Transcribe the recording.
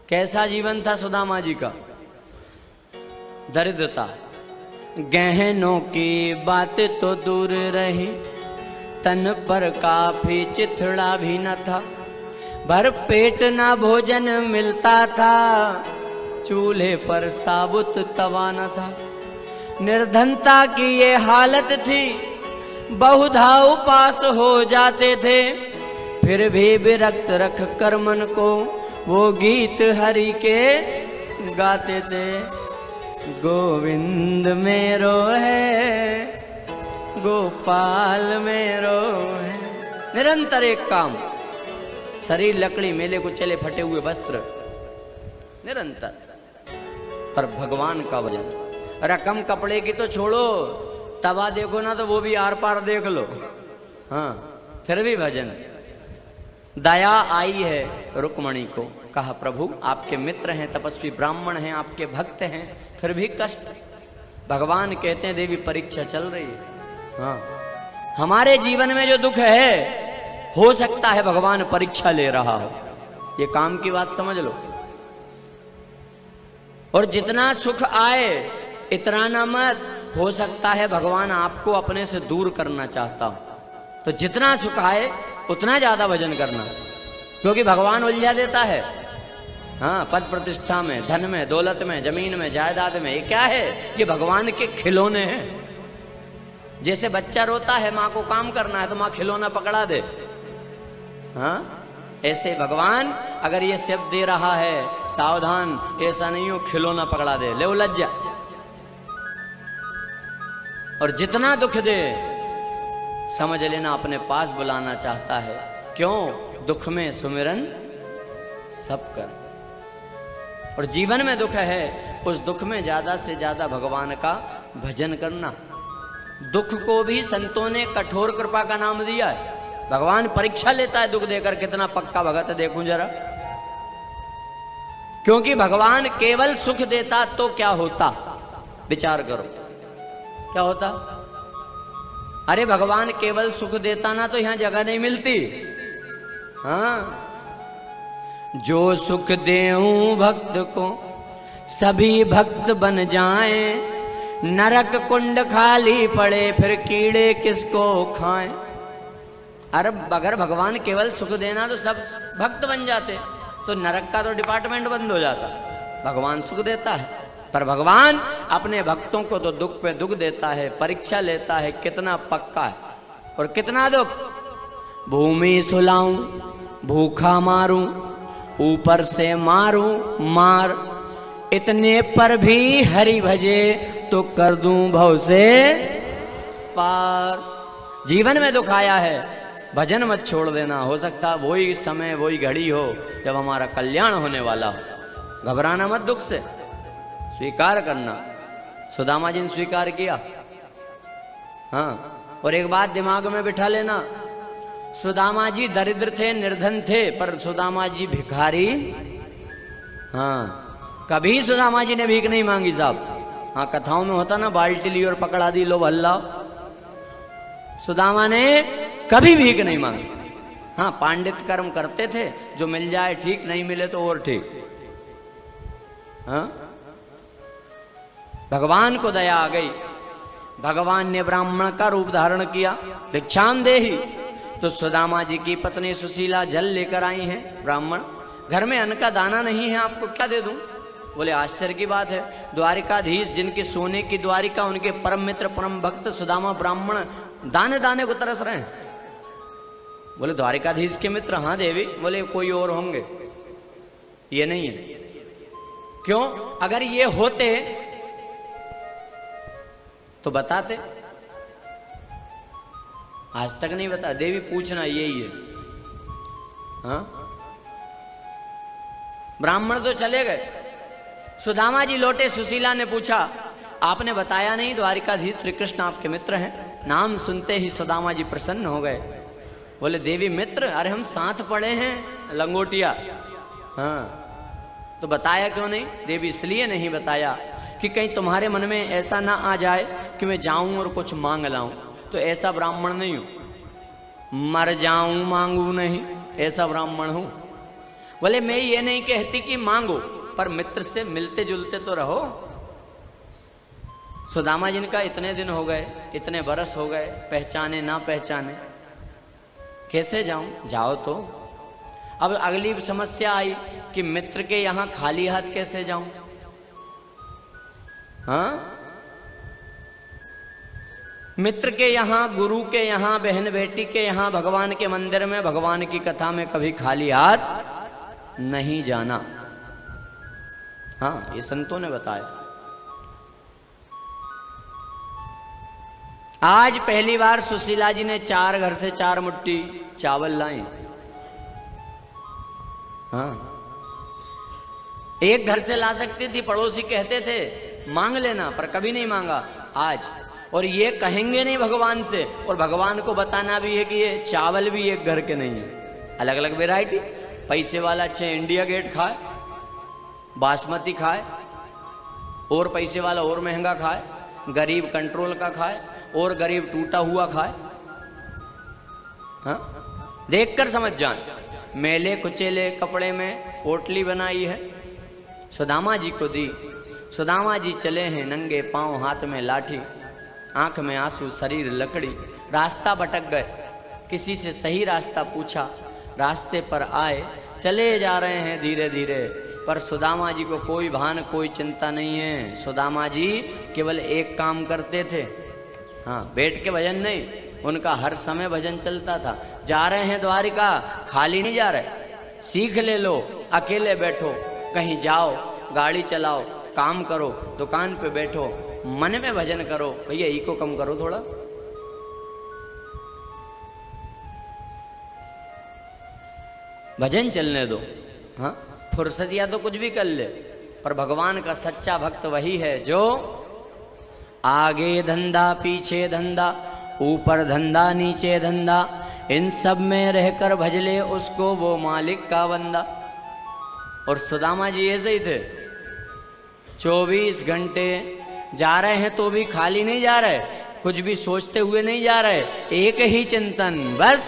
कैसा जीवन था सुदामा जी का? दरिद्रता, गहनों की बात तो दूर रही, तन पर काफी चिथड़ा भी न था, भर पेट ना भोजन मिलता था, चूल्हे पर साबुत तवा न था। निर्धनता की ये हालत थी, बहुधा उपास हो जाते थे, फिर भी विरक्त रख कर मन को वो गीत हरि के गाते थे। गोविंद मेरो है, गोपाल मेरो है। निरंतर एक काम, शरीर लकड़ी, मेले को चले, फटे हुए वस्त्र, निरंतर। पर भगवान का वजन, रकम कपड़े की तो छोड़ो, तवा देखो ना तो वो भी आर पार देख लो, हाँ, फिर भी भजन। दया आई है रुक्मणी को, कहा प्रभु आपके मित्र हैं, तपस्वी ब्राह्मण हैं, आपके भक्त हैं, फिर भी कष्ट। भगवान कहते हैं देवी परीक्षा चल रही है, हाँ, हमारे जीवन में जो दुख है, हो सकता है भगवान परीक्षा ले रहा हो, ये काम की बात समझ लो। और जितना सुख आए इतना ना मत, हो सकता है भगवान आपको अपने से दूर करना चाहता हो, तो जितना सुख आए उतना ज्यादा भजन करना, क्योंकि भगवान उलझा देता है। हाँ, पद प्रतिष्ठा में, धन में, दौलत में, जमीन में, जायदाद में, ये क्या है? ये भगवान के खिलौने हैं। जैसे बच्चा रोता है, माँ को काम करना है तो माँ खिलौना पकड़ा दे, हाँ, ऐसे भगवान अगर ये शब्द दे रहा है, सावधान, ऐसा नहीं हो खिलौना पकड़ा दे, ले उलझ जा। और जितना दुख दे समझ लेना अपने पास बुलाना चाहता है। क्यों? दुख में सुमिरन सब कर। और जीवन में दुख है, उस दुख में ज्यादा से ज्यादा भगवान का भजन करना। दुख को भी संतों ने कठोर कृपा का नाम दिया है। भगवान परीक्षा लेता है दुख देकर, कितना पक्का भगत है देखूं जरा। क्योंकि भगवान केवल सुख देता तो क्या होता, विचार करो, क्या होता? अरे भगवान केवल सुख देता ना तो यहां जगह नहीं मिलती। हाँ, जो सुख देऊं भक्त को सभी भक्त बन जाएं, नरक कुंड खाली पड़े फिर कीड़े किसको खाएं। अरे अगर भगवान केवल सुख देना तो सब भक्त बन जाते, तो नरक का तो डिपार्टमेंट बंद हो जाता। भगवान सुख देता है, पर भगवान अपने भक्तों को तो दुख पे दुख देता है, परीक्षा लेता है, कितना पक्का है और कितना दुख। भूमि सुलाऊं, भूखा मारूं, ऊपर से मारूं मार, इतने पर भी हरि भजे तो कर दूं भव से पार। जीवन में दुख आया है, भजन मत छोड़ देना। हो सकता वही समय, वही घड़ी हो जब हमारा कल्याण होने वाला हो। घबराना मत दुख से, स्वीकार करना। सुदामा जी ने स्वीकार किया। हाँ, और एक बात दिमाग में बिठा लेना, सुदामा जी दरिद्र थे, निर्धन थे, पर सुदामा जी भिखारी, हाँ, कभी सुदामा जी ने भीख नहीं मांगी साहब। हाँ, कथाओं में होता ना, बाल्टी ली और पकड़ा दी, लो भल्ला। सुदामा ने कभी भीख नहीं मांगी। हाँ, पांडित कर्म करते थे, जो मिल जाए ठीक, नहीं मिले तो और ठीक। हाँ, भगवान को दया आ गई, भगवान ने ब्राह्मण का रूप धारण किया, भिक्षाम देहि। तो सुदामा जी की पत्नी सुशीला जल लेकर आई हैं। ब्राह्मण, घर में अन्न का दाना नहीं है, आपको क्या दे दूं? बोले आश्चर्य की बात है, द्वारिकाधीश जिनकी सोने की द्वारिका, उनके परम मित्र परम भक्त सुदामा ब्राह्मण दाने दाने को तरस रहे हैं। बोले द्वारिकाधीश के मित्र? हाँ देवी। बोले कोई और होंगे, ये नहीं है। क्यों? अगर ये होते तो बताते, आज तक नहीं बता। देवी पूछना यही है। हाँ, ब्राह्मण तो चले गए, सुदामा जी लौटे। सुशीला ने पूछा, आपने बताया नहीं द्वारिकाधीश श्री कृष्ण आपके मित्र हैं। नाम सुनते ही सुदामा जी प्रसन्न हो गए। बोले देवी मित्र? अरे हम साथ पढ़े हैं लंगोटिया। हाँ, तो बताया क्यों नहीं? देवी इसलिए नहीं बताया कि कहीं तुम्हारे मन में ऐसा ना आ जाए कि मैं जाऊं और कुछ मांग लाऊं। तो ऐसा ब्राह्मण नहीं हूं, मर जाऊं मांगू नहीं, ऐसा ब्राह्मण हूं। बोले मैं ये नहीं कहती कि मांगो, पर मित्र से मिलते जुलते तो रहो। सुदामा जिनका इतने दिन हो गए, इतने बरस हो गए, पहचाने ना पहचाने, कैसे जाऊं? जाओ तो। अब अगली समस्या आई कि मित्र के यहां खाली हाथ कैसे जाऊं? हाँ, मित्र के यहां, गुरु के यहां, बहन बेटी के यहां, भगवान के मंदिर में, भगवान की कथा में कभी खाली हाथ नहीं जाना। हाँ, ये संतों ने बताया। आज पहली बार सुशीला जी ने 4 घर से 4 मुट्ठी चावल लाई। हाँ, एक घर से ला सकती थी, पड़ोसी कहते थे मांग लेना, पर कभी नहीं मांगा आज। और ये कहेंगे नहीं भगवान से, और भगवान को बताना भी है कि ये चावल भी एक घर के नहीं है, अलग अलग वैरायटी। पैसे वाला चाहे इंडिया गेट खाए, बासमती खाए, और पैसे वाला और महंगा खाए, गरीब कंट्रोल का खाए, और गरीब टूटा हुआ खाए। हाँ, देखकर समझ जान। मेले कुचेले कपड़े में पोटली बनाई है, सुदामा जी को दी। सुदामा जी चले हैं नंगे पांव, हाथ में लाठी, आंख में आंसू, शरीर लकड़ी। रास्ता भटक गए, किसी से सही रास्ता पूछा, रास्ते पर आए, चले जा रहे हैं धीरे धीरे। पर सुदामा जी को कोई भान, कोई चिंता नहीं है। सुदामा जी केवल एक काम करते थे, हाँ, बैठ के भजन नहीं, उनका हर समय भजन चलता था। जा रहे हैं द्वारिका, खाली नहीं जा रहे, सीख ले लो, अकेले बैठो, कहीं जाओ, गाड़ी चलाओ, काम करो, दुकान पे बैठो, मन में भजन करो। भैया ई को कम करो थोड़ा, भजन चलने दो। हाँ, फुर्सतिया तो कुछ भी कर ले, पर भगवान का सच्चा भक्त वही है जो आगे धंधा, पीछे धंधा, ऊपर धंधा, नीचे धंधा, इन सब में रहकर भजले उसको वो मालिक का बंदा। और सुदामा जी ऐसे ही थे, 24 घंटे जा रहे हैं तो भी खाली नहीं जा रहे, कुछ भी सोचते हुए नहीं जा रहे, एक ही चिंतन, बस